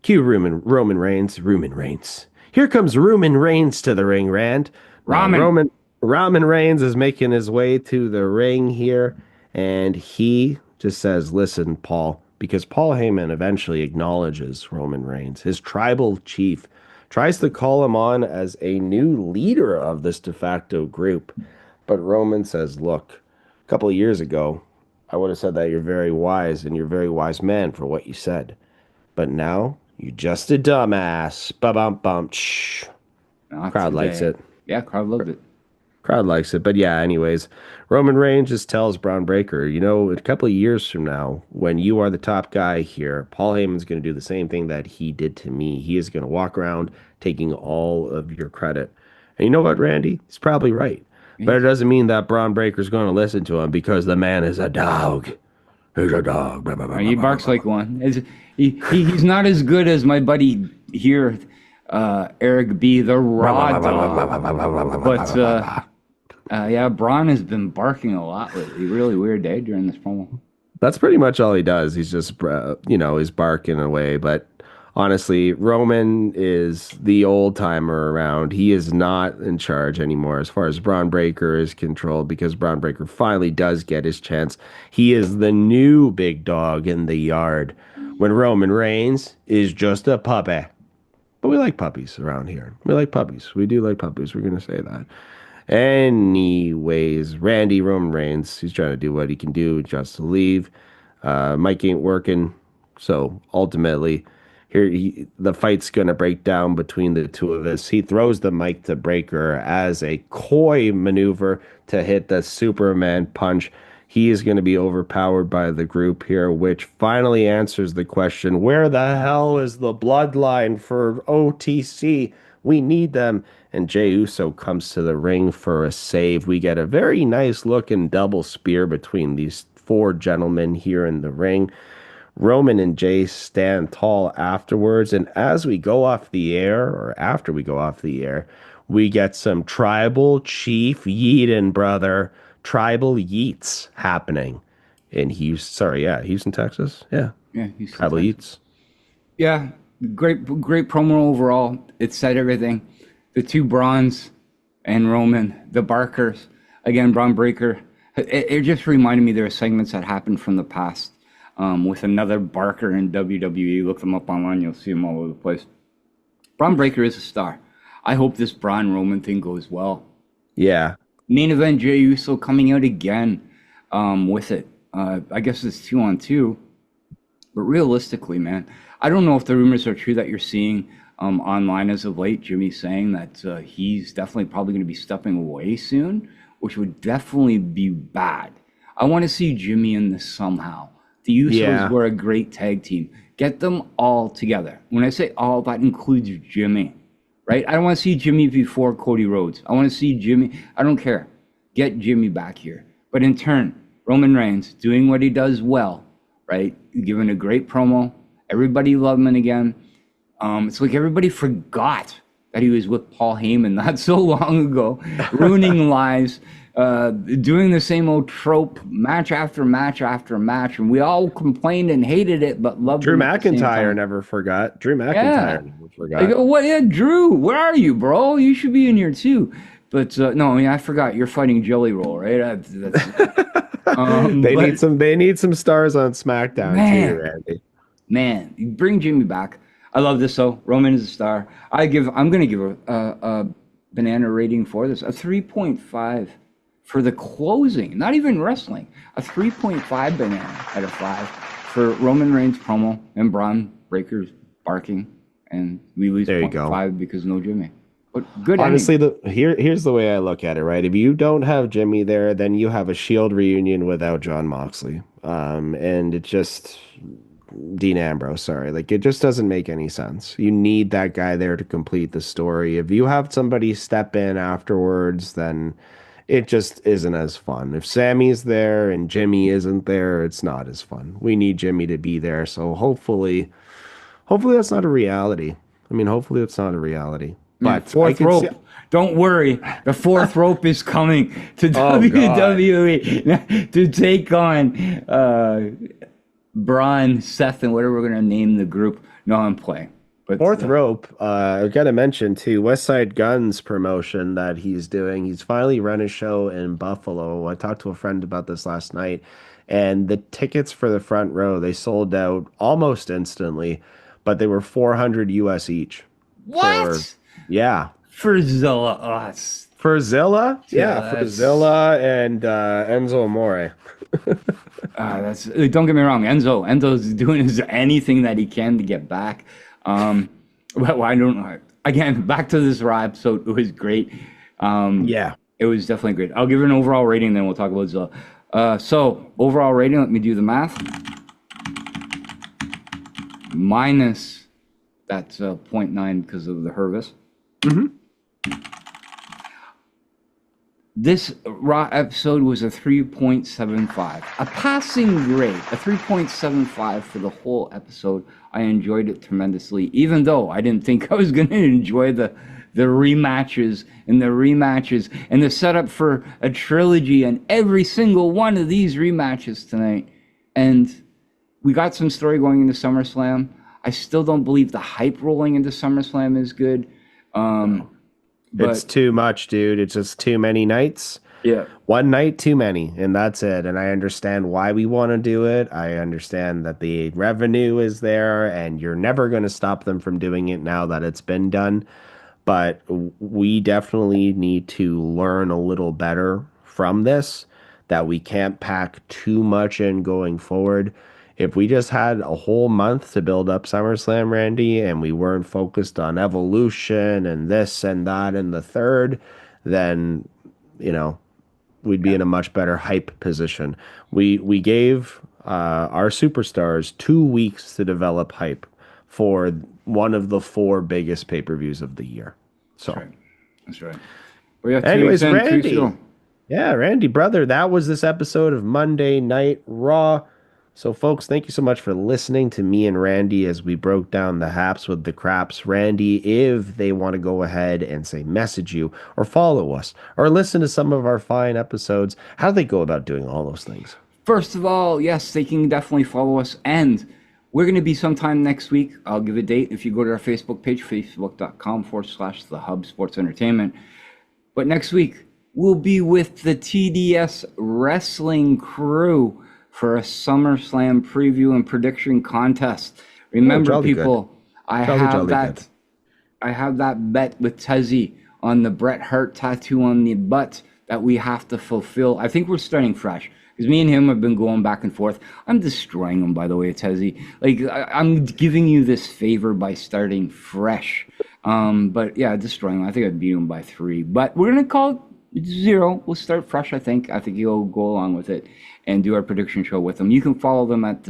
D: Cue Roman Reigns. Here comes Roman Reigns to the ring, Rand. Roman Reigns is making his way to the ring here, and he just says, listen, Paul, because Paul Heyman eventually acknowledges Roman Reigns. His tribal chief tries to call him on as a new leader of this de facto group. But Roman says, look, a couple of years ago, I would have said that you're very wise and you're a very wise man for what you said. But now, you're just a dumbass. Ba-bum-bum. Crowd likes it.
E: Yeah, crowd loved it.
D: Crowd likes it. But yeah, anyways, Roman Reigns just tells Braun Breaker, a couple of years from now, when you are the top guy here, Paul Heyman's going to do the same thing that he did to me. He is going to walk around taking all of your credit. And you know what, Randy? He's probably right. But it doesn't mean that Braun Breaker's going to listen to him, because the man is a dog. He's a dog.
E: He barks like one. He's not as good as my buddy here, Eric B, the Raw Dog. But yeah, Braun has been barking a lot lately. Really weird day during this promo.
D: That's pretty much all he does. He's just, he's barking away. But honestly, Roman is the old timer around. He is not in charge anymore as far as Braun Breaker is controlled, because Braun Breaker finally does get his chance. He is the new big dog in the yard, when Roman Reigns is just a puppy. But we like puppies around here. We like puppies. We do like puppies. We're going to say that. Anyways, Roman Reigns, he's trying to do what he can do just to leave. Mike ain't working. So ultimately, the fight's going to break down between the two of us. He throws the mic to Breaker as a coy maneuver to hit the Superman punch. He is going to be overpowered by the group here, which finally answers the question, where the hell is the bloodline for OTC? We need them. And Jey Uso comes to the ring for a save. We get a very nice looking double spear between these four gentlemen here in the ring. Roman and Jay stand tall afterwards. And as we go off the air, or after we go off the air, we get some tribal chief Yeaton, brother. Tribal Yeats happening in Houston, Texas. Yeah.
E: Yeah, Houston,
D: Tribal Yeats.
E: Yeah, great promo overall. It said everything. The two Brons and Roman, the Barkers, again, Braun Breaker. It just reminded me there are segments that happened from the past with another Barker in WWE. Look them up online, you'll see them all over the place. Braun Breaker is a star. I hope this Braun Roman thing goes well.
D: Yeah.
E: Main event, Jey Uso coming out again with it. I guess it's 2-on-2. But realistically, man, I don't know if the rumors are true that you're seeing online as of late. Jimmy saying that he's definitely probably going to be stepping away soon, which would definitely be bad. I want to see Jimmy in this somehow. The Usos were a great tag team. Get them all together. When I say all, that includes Jimmy, right? I don't want to see Jimmy before Cody Rhodes. I want to see Jimmy. I don't care. Get Jimmy back here. But in turn, Roman Reigns doing what he does well, right? Giving a great promo. Everybody loved him again. It's like everybody forgot that he was with Paul Heyman not so long ago, ruining lives, doing the same old trope, match after match after match. And we all complained and hated it, but loved
D: Drew
E: him at the same
D: McIntyre
E: time.
D: never forgot. Drew McIntyre never forgot.
E: I go, what? Yeah, Drew, where are you, bro? You should be in here too. But no, I mean, I forgot you're fighting Jelly Roll, right?
D: They need some stars on SmackDown too, Randy.
E: Man, bring Jimmy back. I love this though. Roman is a star. I'm gonna give a banana rating for this, a 3.5 for the closing. Not even wrestling, a 3.5 banana out of 5 for Roman Reigns promo and Braun Breaker's barking, and we lose 0.5 because no Jimmy. But good.
D: Honestly, here's the way I look at it. Right, if you don't have Jimmy there, then you have a Shield reunion without Jon Moxley, and it just. Dean Ambrose, sorry. Like, it just doesn't make any sense. You need that guy there to complete the story. If you have somebody step in afterwards, then it just isn't as fun. If Sammy's there and Jimmy isn't there, it's not as fun. We need Jimmy to be there. So hopefully that's not a reality. I mean, hopefully it's not a reality. But
E: fourth rope. Don't worry, the fourth rope is coming to WWE to take on Braun, Seth, and whatever we're going to name the group. No, I'm playing. But
D: fourth rope, I got to mention too, West Side Gun's promotion that he's doing. He's finally run a show in Buffalo. I talked to a friend about this last night, and the tickets for the front row, they sold out almost instantly, but they were $400 US each.
E: What? For Zilla.
D: For Zilla? Yeah, for Zilla and Enzo Amore.
E: Don't get me wrong, Enzo's doing anything that he can to get back. Well, I don't know. Again, back to this Raw episode. It was great. It was definitely great. I'll give it an overall rating, then we'll talk about Zilla. So overall rating, let me do the math. Minus that's 0.9 because of the Hervis. This Raw episode was a 3.75, a passing grade, a 3.75 for the whole episode. I enjoyed it tremendously, even though I didn't think I was going to enjoy the rematches and the setup for a trilogy and every single one of these rematches tonight. And we got some story going into SummerSlam. I still don't believe the hype rolling into SummerSlam is good.
D: It's too much, dude. It's just too many nights.
E: Yeah.
D: One night too many, and that's it. And I understand why we want to do it. I understand that the revenue is there, and you're never going to stop them from doing it now that it's been done. But we definitely need to learn a little better from this, that we can't pack too much in going forward. If we just had a whole month to build up SummerSlam, Randy, and we weren't focused on Evolution and this and that and the third, then, we'd be in a much better hype position. We gave our superstars 2 weeks to develop hype for one of the 4 biggest pay-per-views of the year. So,
E: That's right. Well, yeah,
D: anyways,
E: two weeks in,
D: Randy.
E: 2 weeks ago.
D: Yeah, Randy, brother, that was this episode of Monday Night Raw. So, folks, thank you so much for listening to me and Randy as we broke down the haps with the craps. Randy, if they want to go ahead and say message you or follow us or listen to some of our fine episodes, how do they go about doing all those things?
E: First of all, yes, they can definitely follow us. And we're going to be sometime next week. I'll give a date. If you go to our Facebook page, facebook.com/The Hub Sports Entertainment. But next week, we'll be with the TDS Wrestling crew for a SummerSlam preview and prediction contest. Remember, people, I have that bet with Tezzy on the Bret Hart tattoo on the butt that we have to fulfill. I think we're starting fresh because me and him have been going back and forth. I'm destroying him, by the way, Tezzy. Like, I'm giving you this favor by starting fresh. But yeah, destroying him. I think I beat him by 3. But we're gonna call it 0. We'll start fresh. I think he'll go along with it and do our prediction show with them. You can follow them at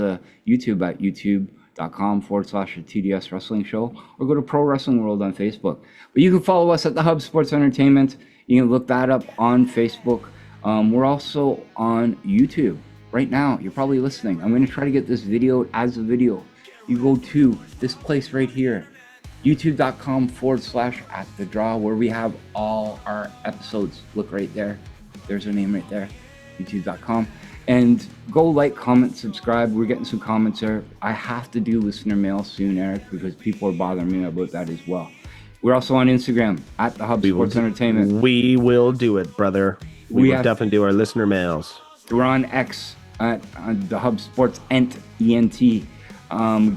E: YouTube at youtube.com/TDS Wrestling Show, or go to Pro Wrestling World on Facebook. But you can follow us at the Hub Sports Entertainment. You can look that up on Facebook. We're also on YouTube right now. You're probably listening. I'm going to try to get this video as a video. You go to this place right here, youtube.com/@the-draw, where we have all our episodes. Look right there. There's our name right there, youtube.com. And go like, comment, subscribe. We're getting some comments there. I have to do listener mail soon, Eric, because people are bothering me about that as well. We're also on Instagram at the Hub Sports Entertainment.
D: We will do it, brother. We will definitely do our listener mails.
E: We're on X at the Hub Sports ENT.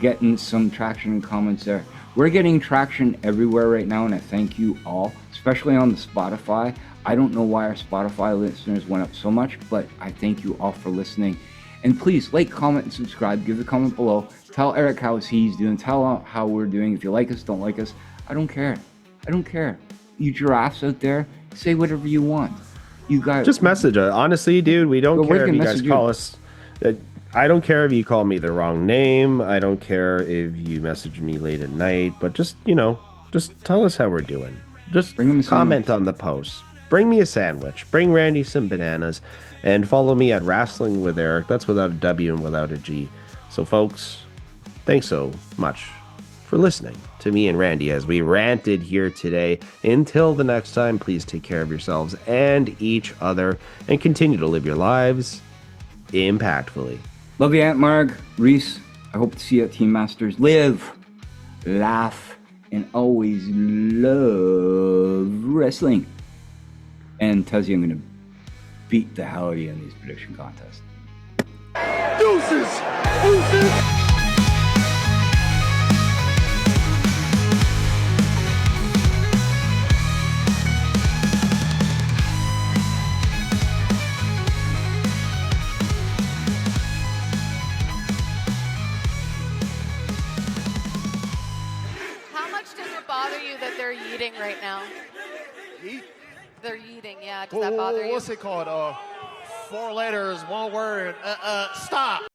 E: Getting some traction and comments there. We're getting traction everywhere right now, and I thank you all, especially on the Spotify. I don't know why our Spotify listeners went up so much, but I thank you all for listening. And please like, comment, and subscribe. Give a comment below. Tell Eric how he's doing. Tell how we're doing. If you like us, don't like us. I don't care. You giraffes out there, say whatever you want. You guys
D: just message us. Honestly, dude, we don't care if you guys call us. I don't care if you call me the wrong name. I don't care if you message me late at night. But just tell us how we're doing. Just comment on the post. Bring me a sandwich. Bring Randy some bananas. And follow me at Wrestling with Eric. That's without a W and without a G. So, folks, thanks so much for listening to me and Randy as we ranted here today. Until the next time, please take care of yourselves and each other and continue to live your lives impactfully.
E: Love you, Aunt Marg. Reese, I hope to see you at Team Masters. Live, laugh, and always love wrestling. And Tezzy, I'm going to beat the hell out of you in these prediction contests.
A: Deuces!
G: How much does it bother you that they're yeeting right now?
A: Yeet?
G: They're yeeting, yeah. Does that bother you?
A: What's it called? 4 letters, 1 word. Stop.